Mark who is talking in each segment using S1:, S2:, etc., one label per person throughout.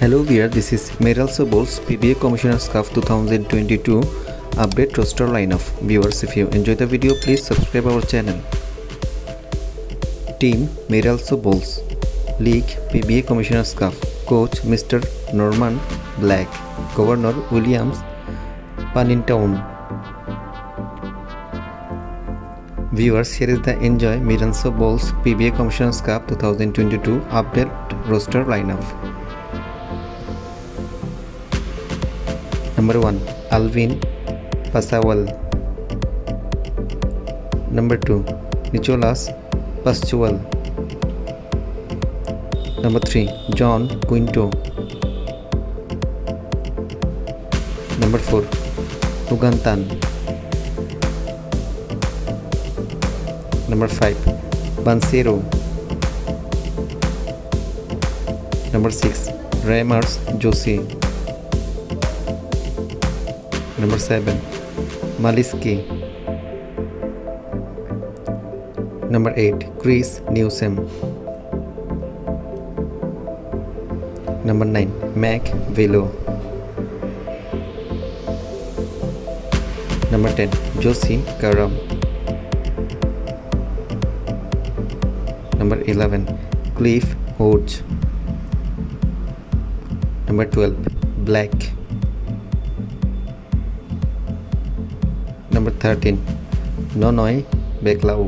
S1: Hello dear, this is Meralco Bolts PBA Commissioner's Cup 2022 update roster lineup. Viewers, if you enjoy the video, please subscribe our channel. Team Meralco Bolts. League PBA Commissioner's Cup. Coach Mr. Norman Black. Governor Williams Panintown. Viewers, here is the Enjoy Meralco Bolts PBA Commissioner's Cup 2022 update roster lineup. Number 1. Alvin Pasawal. Number 2. Nicholas Pastual. Number 3. John Quinto. Number 4. Ugantan. Number 5. Bansero. Number 6. Ramers Josie. Number 7. Maliski. Number 8. Chris Newsom. Number 9. Mac Velo. Number 10. Josie Karam. Number 11. Cliff Hodge. Number 12. Black. Number 13. Nonoi Beklau.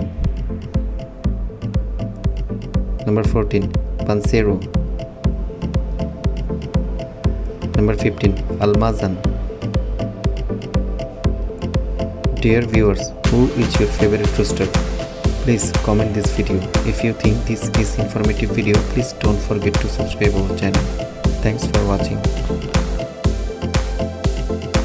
S1: Number 14. Pansero. Number 15. Almazan. Dear viewers, who is your favorite roster? Please comment this video. If you think this is informative video, please don't forget to subscribe our channel.